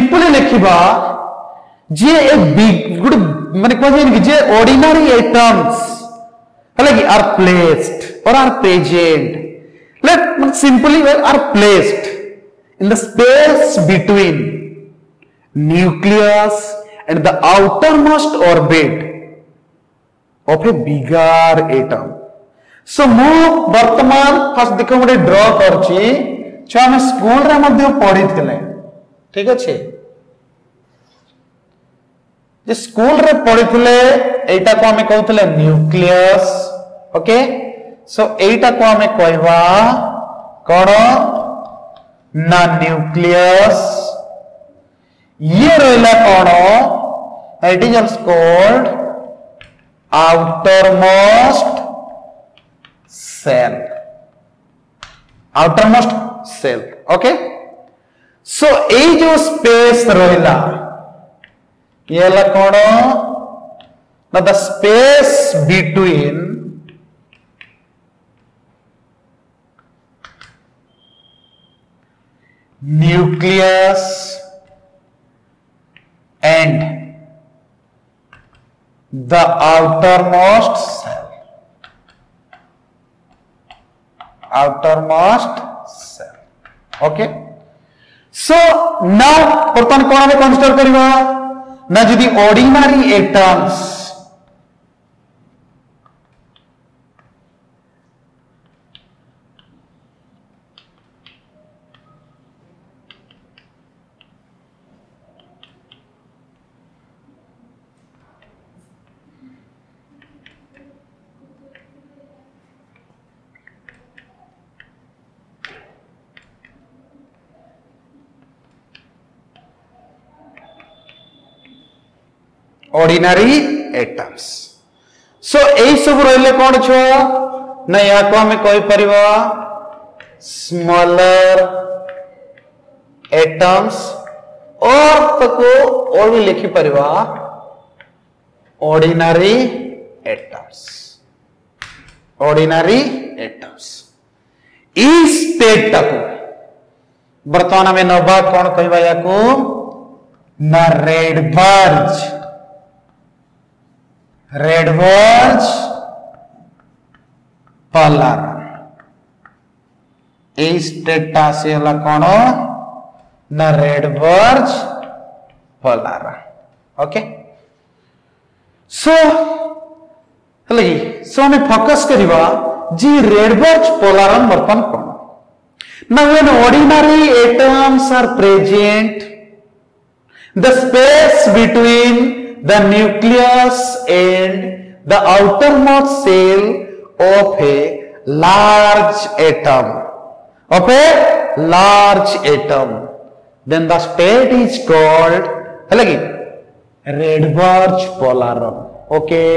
Simply लिखिबा जे ए बिग गुड माने कहै कि जे ऑर्डिनरी एटम्स हला कि आर प्लेस्ड और are present let simply are placed in the space between nucleus and the outermost orbit of a bigger atom. So मु वर्तमान फर्स्ट देखो गोटे ड्रॉ करछि जो हम स्कूल रे मध्ये पढ़ी थिले ठीक अछि जे स्कूल रे पढ़ी थिले एटा को हमें कहउथिले न्यूक्लियस ओके सो एटा को हमें कहवा कोन ना न्यूक्लियस ये रहला कोन it is also called outermost cell okay so ए जो स्पेस रहला ये ला कोन ना the space between nucleus and the outermost cell okay so now बर्तमान कोन हमें कंसीडर करबा ना जदी ordinary atoms ordinary atoms so ए सब रहले कोन छ ना या को हमें कहि परिबा स्मॉलर एटम्स और तको और भी लिखि परिबा ऑर्डिनरी एटम्स ई स्टेट तको वर्तमान में नोबा कोन कहबा या को ना रेडबर्ज पोलर ए स्टेटा से हला कोन ना रेडबर्ज पोलर ओके सो हले सो हमें फोकस करिवा जी रेडबर्ज पोलर बर्तन कोन now when ordinary atoms are present the space between the nucleus and the outermost cell of a large atom then the state is called halagi Rydberg polar okay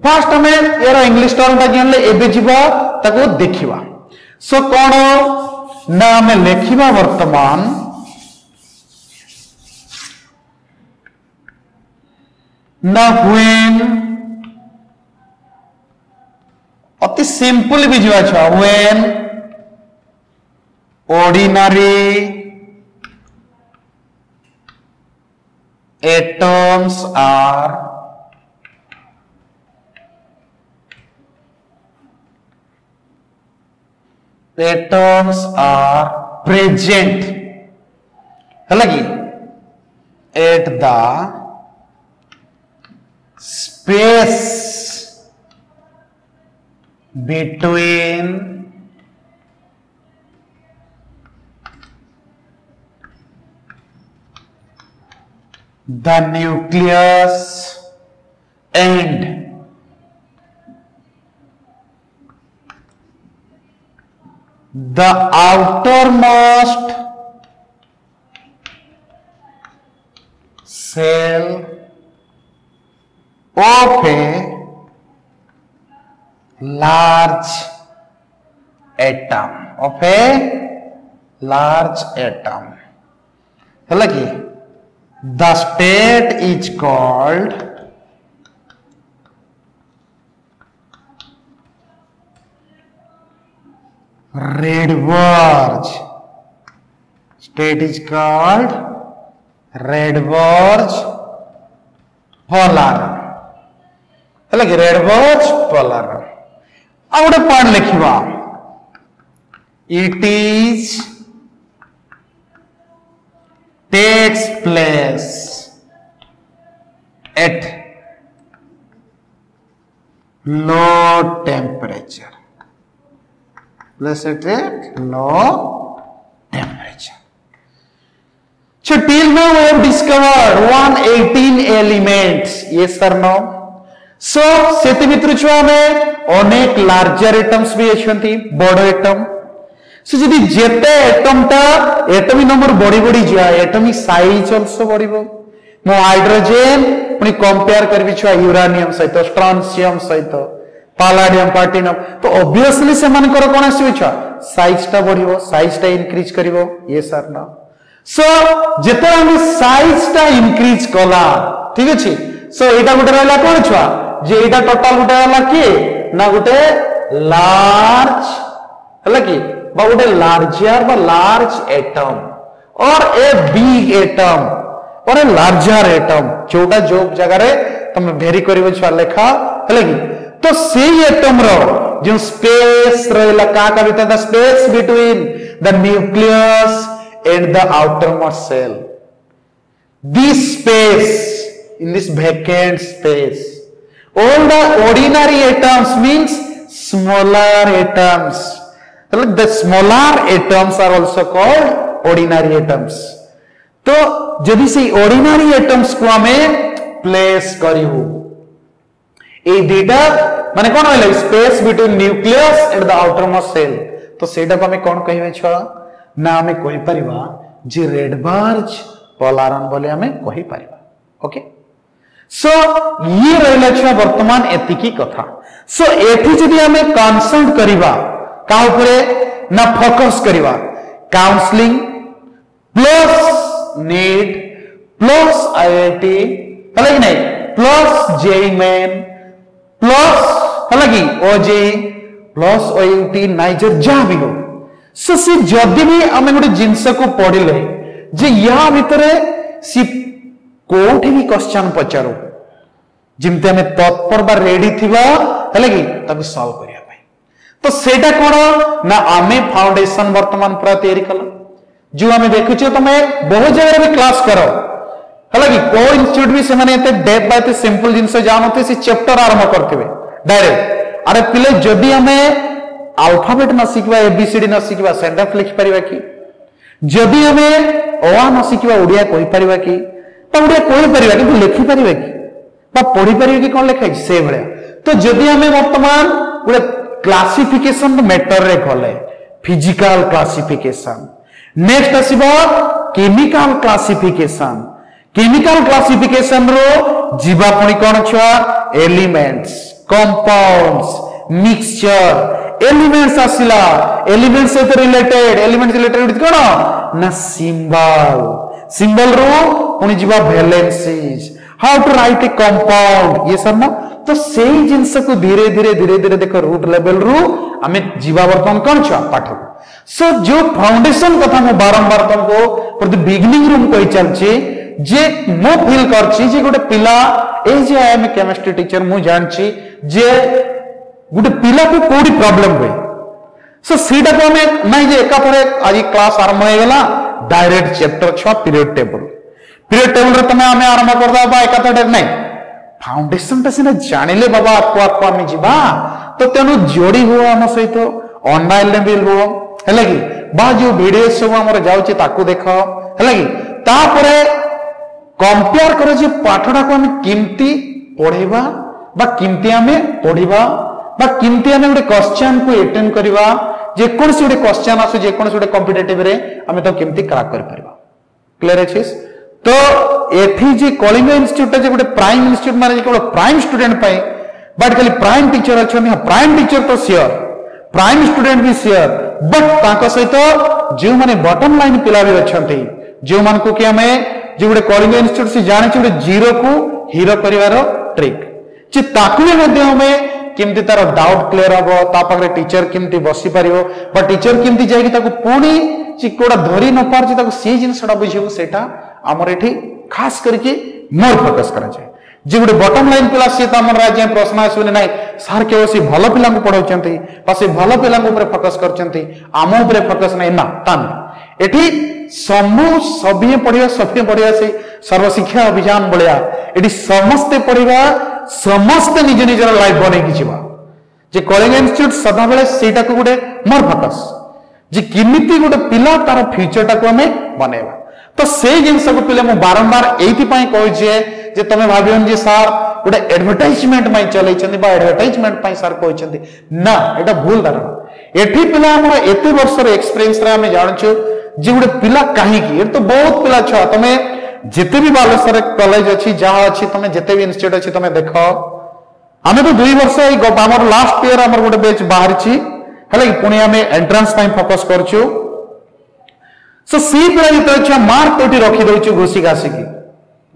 first हमें यार English term ता जानले एबे जीवा ताको देखिबा सो कोन ना हमें लेखिबा वर्तमान ना when अति सिंपल भी जीवा छ when ordinary atoms are present हालांकि at the space between the nucleus and the outermost cell of a large atom हालांकि the state is called Rydberg Rydberg polar है कि रेडबर्ज पोलार आ गोटे पॉइंट लिखा it is takes place at low temperature place at low temperature. So till now we have discovered 118 elements. Yes or no? So सेति भितर छुआ में अनेक लार्जर एटम्स भी अछंती बड़ एटम. So जदि जेते एटम ता एटॉमिक नंबर बड़ी बड़ी जाए एटॉमिक साइज आल्सो बढ़िबो. मो हाइड्रोजन पुनी कंपेयर करबी छुआ यूरेनियम सहित स्ट्रोंशियम सहित पैलेडियम प्लैटिनम तो ऑब्वियसली से मानकर कोन आसी छुआ साइज ता बढ़िबो साइज ता इंक्रीज करिवो. यस और नो? सो जेते हम साइज ता इंक्रीज कला ठीक अछि. सो एटा गुटे रहला कोन छुआ जे एटा टोटल गुटे रहला की ना गुटे लार्ज हला की बा गुटे लार्जर बा लार्ज एटम और ए बिग एटम और ए लार्जर एटम जोटा जो जगह रे तुम भेरी करिवो छुआ लेखा हला की तो सेही एटम रो जो स्पेस रहला का भीतर the space between the nucleus and the outermost cell. This space, in this vacant space, all the ordinary atoms means smaller atoms. The smaller atoms are also called ordinary atoms. तो जदि से ordinary atoms को हमें place करियो ए data माने कोन होइला space between nucleus and the outermost cell. तो सेटा को हमें कोन कहिवे छ ना हमें कहि परिबा जे रेडबर्ज पोलारन बोले हमें कहि परिबा. ओके. सो ये रहला छ वर्तमान एतिकी कथा. सो एथि जदि हमें कंसर्न करिबा का ऊपरे ना फोकस करिबा counselling plus NEET plus IIT हला कि नहीं प्लस जेई मेन प्लस हला कि ओजे प्लस ओयूटी नाइजर जा भी हो. सो सी जदि भी आम गोटे जिनस को पढ़ले जे या भितरे सी कोठी भी क्वेश्चन पचारो जिमते हमें तत्पर बा रेडी थिबा हले कि ताकू सॉल्व करिया भाई. तो सेटा कोन ना आमे फाउंडेशन वर्तमान पूरा तैयारी कला जो हमें देखुचे तमे बहुत जगह भी क्लास करो हले कि को इंस्टीट्यूट भी से माने एते डेप बाय सिंपल जिनस जानते से चैप्टर आरंभ करथिबे डायरेक्ट. अरे पिले जदि हमें अल्फाबेट न सिखबा एबीसीडी न सिखबा सेंटेंस लिखि परिबा की जदि हमें अ न सिखबा ओडिया कहि परिबा की त ओडिया कहि परिबा कि लिखि परिबा की बा पढि परिबा कि कोन लिखाइ से भले. तो जदि हमें वर्तमान गोटे क्लासिफिकेशन मैटर रे गले फिजिकल क्लासिफिकेशन नेक्स्ट आसीबा केमिकल क्लासिफिकेशन रो जीवा पुनी कोन छुआ एलिमेंट्स कंपाउंड्स मिक्सचर एलिमेंट्स आसिला एलिमेंट्स से रिलेटेड कोन ना सिंबल रो पुनी जीवा valencies how to write a compound ये सब ना. तो सेही जिंस को धीरे धीरे देखो रूट लेवल रू हमें जीवा वर्तमान कोन छ पाठ. सो जो फाउंडेशन कथा मो बारंबार तुमको प्रति बिगिनिंग रूम कहि चलछि जे मो फील करछि जे गोटे पिला ए जे आई एम केमिस्ट्री टीचर मु जानछि जे गोटे पिला को कोडी प्रॉब्लम हुए. सो सीधा को हमें नहीं जे एका थरे आज क्लास आरंभ हो गेला डायरेक्ट चैप्टर 6 पीरियड टेबल रे तमे हमें आरंभ कर दा बा एका थरे नहीं फाउंडेशन ता सिना जानिले बाबा आपको हमें जीवा तो तेनु जोड़ी हो हम सहित ऑनलाइन ले मिल हो हैला कि बा जो वीडियो सब हमर जाउची ताकू देखो हैला कि तापरे कंपेयर करो जे पाठडा को हमें किमती पढेबा बा किमती हमें पढिबा बा किमती हमें गोटे क्वेश्चन को अटेंड करबा जे कोन से गोटे क्वेश्चन आसु जे कोन से गोटे कॉम्पिटिटिव रे हमें तो किमती क्रैक कर परबा. क्लियर अछि. तो एथि जे कलिंग इंस्टीट्यूट जे गोटे प्राइम इंस्टीट्यूट माने जे केवल प्राइम स्टूडेंट पाए बट खाली प्राइम टीचर अछन प्राइम टीचर तो सियर प्राइम स्टूडेंट भी सियर बट ताको सहित जे माने बॉटम लाइन पिला भी अछंती जे मान को कि हमें जे गोटे कलिंग इंस्टीट्यूट से जाने गोटे जीरो को हीरो करिवार ट्रिक जे ताकू मध्ये हमें किमती तार डाउट क्लियर हबो ता पाखरे टीचर किमती बसी परिबो बा टीचर किमती जाई कि ताको पुणी चिकोडा धरी न पारछि ताको से जिनसडा बुझिबो सेटा आमर एठी खास करके मोर फोकस करा जाए जे गोटे बॉटम लाइन पिला सी त हमर राज्य प्रश्न आसुनी नाही सर केवल सी भलो पिला को पढाउचंती पासे भलो पिला को ऊपर फोकस करचंती आम ऊपर फोकस नाही ना तान एठी सभी पढ़िया से सर्वशिक्षा अभियान भलिया एटी समस्ते पढ़िया समस्ते निज निजर लाइफ बने की जीवा जे कलिंग इंस्टीट्यूट सदा बेले सेटा को गोटे मोर फोकस जे किमिति गोटे पिला तार फ्यूचर टाको हमें बनेबा तो से जिनस को पिले मु बारंबार एथि पई कहै जे जे तमे भाबियन जे सर गोटे एडवर्टाइजमेंट पई चलै छथि बा एडवर्टाइजमेंट पई सर कहै छथि ना एटा भूल धारणा एथि पिला हमर एते वर्ष रे एक्सपीरियंस रे हमें जानछु जे गोटे पिला काहे की तो बहुत पिला छ तमे जेते भी बालेश्वर कॉलेज अच्छी जहाँ अच्छी तमे जेते भी इंस्टीट्यूट अच्छी तमे देखो आमे तो 2 वर्ष हमर लास्ट ईयर हमर गोटे बैच बाहर छी हले पुणी आमे एंट्रेंस टाइम फोकस करछु सो सी पिला जते छ मार्क कोठी रखी दउछु घुसी घासी की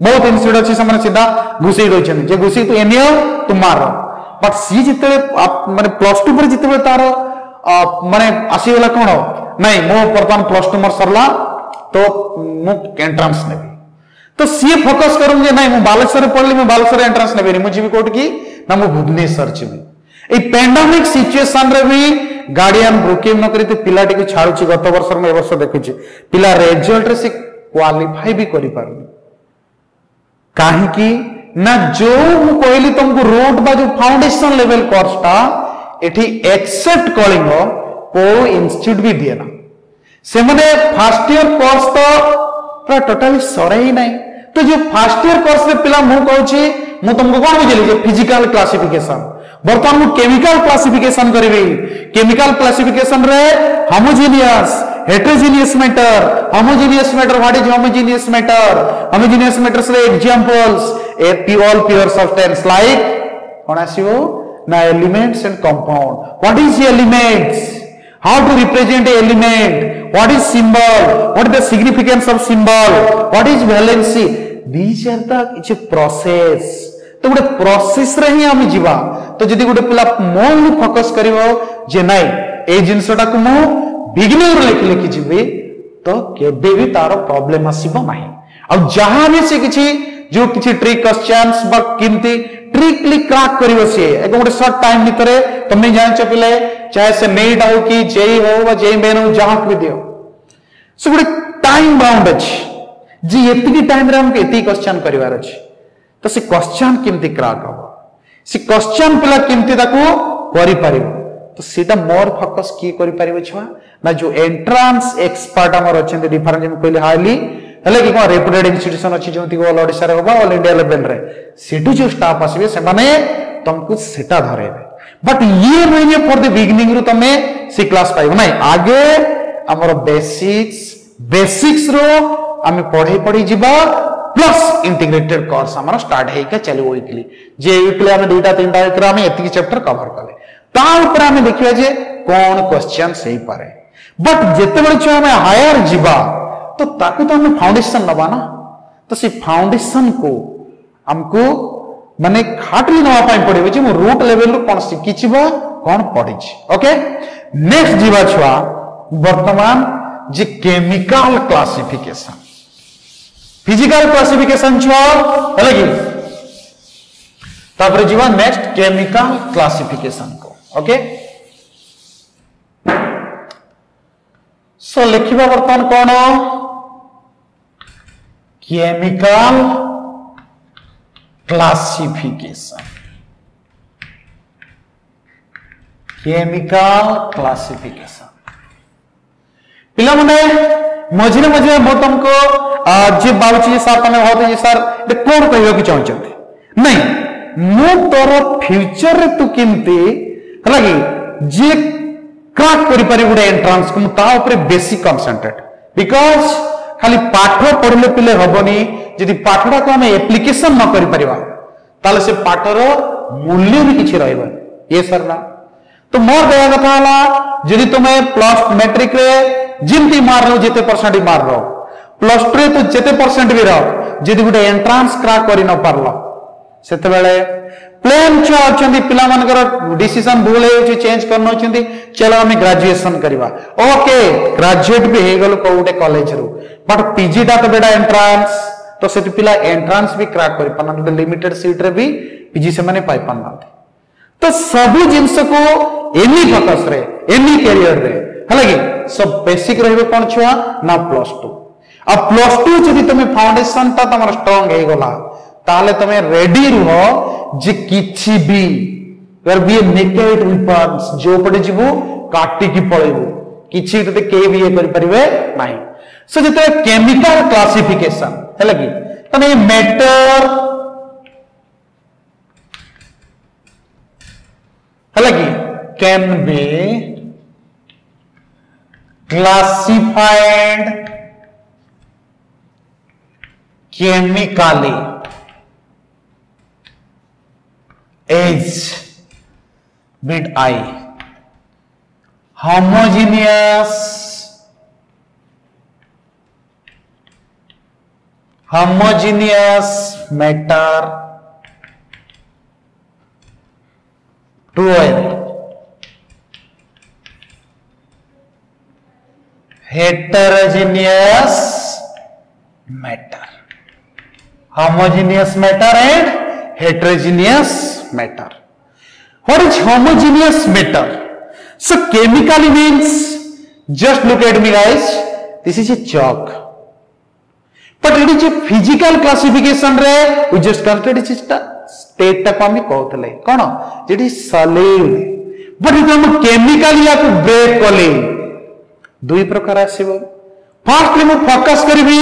बहुत इंस्टीट्यूट अच्छी से सीधा घुसी दउछन जे घुसी तो एनियो तू मार बट सी जते माने प्लस 2 पर जते तार माने आसी वाला कोन नहीं मो वर्तमान प्लस 2 मोर सरला तो मु एंट्रेंस नेबी तो सी फोकस करूं जे नहीं मु बालेश्वर पढ़ली मु बालेश्वर एंट्रेंस नेबी मु जीवी कोट की ना मु भुवनेश्वर जीवी ए पेंडेमिक सिचुएशन रे भी गार्डियन ब्रोकिंग न करी तो पिलाटी को छाड़ुची गत वर्ष में वर्ष देखुची पिला रिजल्ट रे से क्वालिफाई भी करि पारुनी काहे की ना जो मु कहली तुमको रोड बा जो फाउंडेशन लेवल कोर्स ता एठी एक्सेप्ट कलिंग को इंस्टीट्यूट भी दिए ना से माने फर्स्ट ईयर कोर्स तो पूरा टोटली सरे ही नहीं तो जो फर्स्ट ईयर कोर्स रे पिला मु कहूची मु तुमको कोन बुझेली जे फिजिकल क्लासिफिकेशन वर्तमान मु केमिकल क्लासिफिकेशन करबी केमिकल क्लासिफिकेशन रे homogeneous heterogeneous matter what is homogeneous matter रे examples a pure substance like कोन आसीबो ना elements and compound what is elements how to represent a element what is symbol what is the significance of symbol what is valency these are the it's a process तो गोटे process रे ही हम जीवा तो जदी गोटे पिला मोन फोकस करिवो जे नाही ए जिंसटा को मु बिगिनिंग रे लिखि जीवे तो केबे भी तारो प्रॉब्लम आसीबो नाही अब जहां भी से किछि जो किछि ट्रिक क्वेश्चंस बा किंती ट्रिकली क्रैक करिवो से एक गोटे शॉर्ट टाइम भितरे तुम जान छ पिले चाहे से नेट हो कि जेई हो वा जेई मेन हो जहां भी दियो सो गोटे टाइम बाउंड अछि जी एतिकी टाइम रे हमके एति क्वेश्चन करिवार अछि तो से क्वेश्चन किंती क्रैक हो से क्वेश्चन पिला किंती ताको करि परिबो तो सीधा मोर फोकस की करि परिबो छवा ना जो एंट्रेंस एक्सपर्ट हमर अछन डिफरेंस में कहले हाईली हले कि कोन रेपुटेड इंस्टीट्यूशन अछि जोंती को ऑल ओडिसा रे होबा ऑल इंडिया लेवल रे सेटू जो स्टाफ आसीबे से माने तुमको सेटा धरेबे बट ये नहीं फॉर द बिगिनिंग रो तमे सी क्लास पाइबो नहीं आगे हमर बेसिक्स रो हम पढ़ी जीवा प्लस इंटीग्रेटेड कोर्स हमर स्टार्ट हे के चली वीकली जे वीकली हम दुटा तीनटा एकरा हम एतिकी चैप्टर कवर कले ता ऊपर हम देखियो जे कोन क्वेश्चन सही पारे बट जते बळे छ हम हायर जीवा तो ताकू तो हम फाउंडेशन नबा ना तो सी फाउंडेशन को हमको माने खाटली नवा पाई पड़े जे मो रूट लेवल रो कोन सिकिचिबा कोन पढि छी ओके नेक्स्ट जीवा छुआ वर्तमान जे केमिकल क्लासिफिकेशन फिजिकल क्लासिफिकेशन छुआ हले कि तापर जीवा नेक्स्ट केमिकल क्लासिफिकेशन को ओके सो लिखिबा वर्तमान कोन केमिकल क्लासिफिकेशन पिला माने मझिरे मझिरे बहुत तुमको जे बाबूजी सर तमे होते जे सर ए कोन कहयो कि चाहछथि नहीं मु तोर फ्यूचर रे तू किंती हला कि जे क्रैक करि पारि गुडे एंट्रेंस को ता ऊपर बेसिक कंसंट्रेट बिकॉज़ खाली पाठ पढ़ले पिले हबनी यदि पाठटा को हम एप्लीकेशन न करि परिबा ताले से पाठर मूल्य भी किछि रहबा ये सरना तो मोर देया कथा हला यदि तुमे प्लस मैट्रिक रे जिंती मार लो जेते परसेंट मार लो प्लस 2 रे तो जेते परसेंट भी रहो यदि गुडे एंट्रेंस क्रैक करि न पारलो सेते बेले प्लान छ अछंदी पिला मानकर डिसीजन भूल हे चेंज करनो अछंदी चलो हम ग्रेजुएशन करबा ओके ग्रेजुएट भी हे गेलो कोउटे कॉलेज रो बट पीजी टा तो बेटा एंट्रांस तो से पिला एंट्रांस भी क्रैक कर पाना लिमिटेड सीट रे भी पीजी से माने पाई पाना तो सब जिनस को एनी फोकस रे एनी कैरियर रे हला कि सब बेसिक रहबे कोन छुआ ना +2 अब +2 जदि तुम फाउंडेशन ता तमर स्ट्रांग हे गला ताले तमे रेडी रहो जे किछि भी कर बी नेकेड वेपन्स जो पड़े जीवो काटी की पळेबो किछि तते के भी ये कर परिबे नाही सो जते केमिकल क्लासिफिकेशन है लगी तने मैटर है लगी can be classified chemically as bit I homogeneous matter 12 heterogeneous matter homogeneous matter and heterogeneous matter what is homogeneous matter so chemically means just look at me guys this is a chalk but it is a physical classification re we just consider it is state ta ko ami कहतले कोन जेडी solid but it हम chemically या को break कले दुई प्रकार आसीबो first ले मु फोकस करबी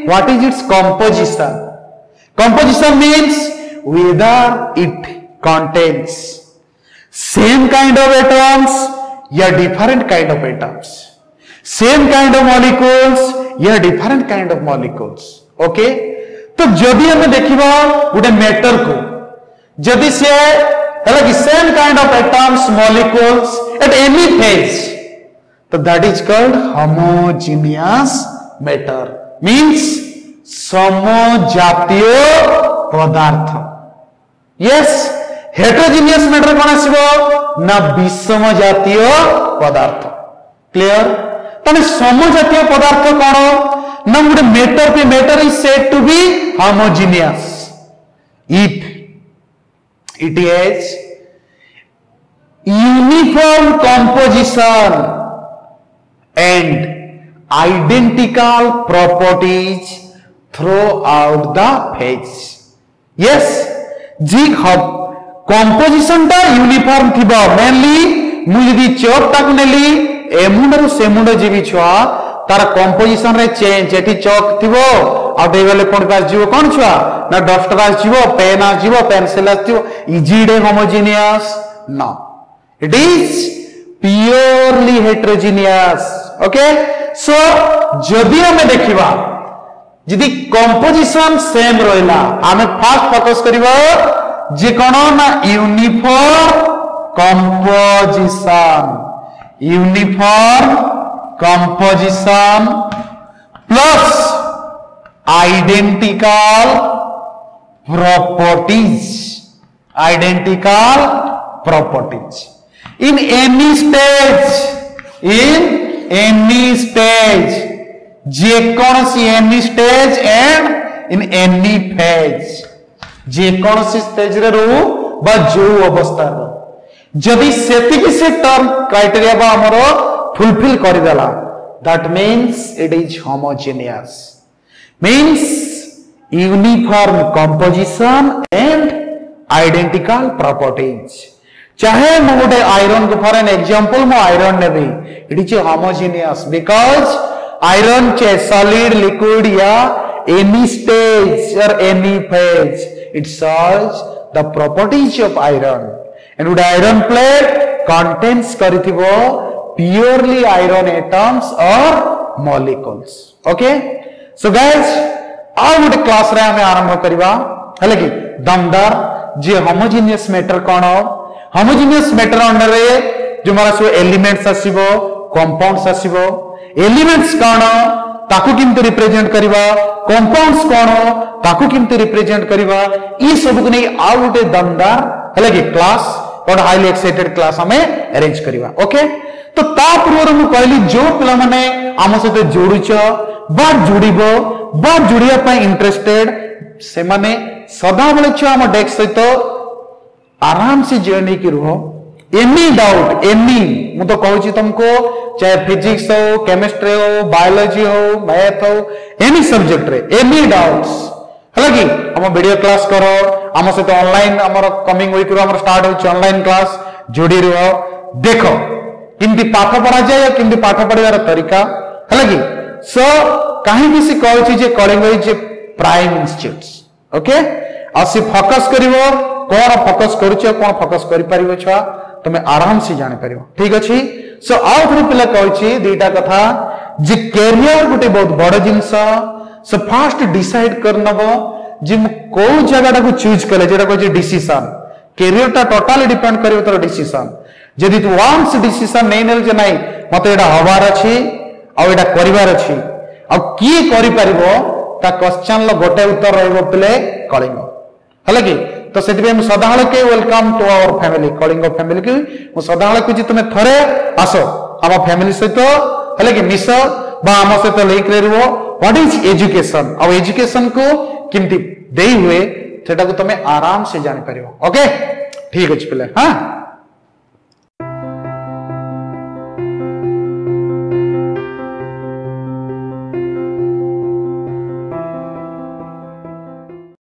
what is its composition means whether it contains same kind of atoms या different kind of atoms same kind of molecules या different kind of molecules okay तो जदि हम देखिबा गुटे मैटर को जदि से हला कि same kind of atoms molecules at any phase तो that is called homogeneous matter means समजातीय पदार्थ यस हेटेरोजेनियस मैटर कोन आसीबो ना विषम जातीय पदार्थ क्लियर तने समजातीय पदार्थ कोन ना गुटे मैटर पे matter is said to be homogeneous if it has uniform composition and identical properties throughout the phase yes जी composition टा uniform थिबा mainly मु यदि चौक तक नेली ए मुंडरो से मुंड जीवी छुआ तार composition रे change एटी चौक थिबो आ देवेले कोन का जीवो कोन छुआ ना डस्टर आसीबो पेन आसीबो पेंसिल आसीबो is it homogeneous no it is purely heterogeneous okay so जदि हमें देखिबा जदि कंपोजिशन सेम रहला हमें फर्स्ट फोकस करबो जे कोन ना uniform composition plus identical properties in any stage जे कौन सी any stage and in any phase जे कौन सी स्टेज रे रहू बा जो अवस्था रो जदि सेति की से टर्म क्राइटेरिया बा हमरो फुलफिल कर देला that means it is homogeneous means uniform composition and identical properties चाहे मु गोटे आयरन को फॉर एन एग्जांपल मु आयरन नेबी it is homogeneous because iron चे सॉलिड लिक्विड या एनी स्टेज और any phase it shows the properties of iron and wood iron plate contains करिथिबो प्योरली आयरन एटम्स और मॉलिक्यूल्स ओके सो गाइस आ गोटे class रे हमें आरंभ करबा हले कि दमदार जे होमोजेनियस मैटर कोन होमोजेनियस मैटर अंडर रे जो मारा सो एलिमेंट्स आसीबो कंपाउंड्स आसीबो एलिमेंट्स कोन ताकू किंतु रिप्रेजेंट करबा कंपाउंड्स कोन ताकू किंतु रिप्रेजेंट करबा ई सब को नै आ गोटे दमदार हले कि क्लास और हाईली एक्साइटेड क्लास हमें अरेंज करबा ओके तो ता पूर्व मु कहली जो पिला माने आम सहित जोड़ुछ बा जुड़िबो बा जुड़िया पाई इंटरेस्टेड से माने सदा बेले छुआ हम डेस्क सहित आराम से जर्नी की रुह एनी डाउट एनी मु तो कहूची तुमको चाहे फिजिक्स हो केमिस्ट्री हो बायोलॉजी हो मैथ हो एनी सब्जेक्ट रे एनी डाउट्स हला कि हम वीडियो क्लास करो हम सहित ऑनलाइन हमर कमिंग वीक रो हमर स्टार्ट होची ऑनलाइन क्लास जोड़ी रुह देखो किंती पाठ पढ़ा जाए किंती पाठ पढ़िबार तरीका हला कि सो कहीं भी से कहूची जे Kalinga is prime institutes okay आसी फोकस करिवो कोन फोकस करूछ कोन फोकस करि परिवो छा तुम आराम से जान पार ठीक अच्छे सो आउ थे पिला कहूँ दुईटा कथा जे कैरियर गोटे बहुत बड़ जिनस सो फास्ट डिसाइड कर नब जे को जगह चूज कले जेटा कहूँ डिसीजन कैरियर टा टोटाली डिपेंड कर तोर डिसीजन जदि तू वंस डिसीजन नहीं नेल जे नहीं मत एटा हबार अछि आ एटा करिवार अछि आ किए करि परिबो ता क्वेश्चन लो गोटे उत्तर रहइबो पिले कलिंग हला कि तो से सदाबले के welcome to our family Kalinga family की मु सदाबले कहूँ तुम थरे आस आम फैमिली सहित है कि मिस बा आम सहित लेकर रुह व्हाट इज एजुकेशन आ एजुकेशन को किमती दे हुए सेटा को तुम आराम से जान पार ओके ठीक अच्छे पिले हाँ।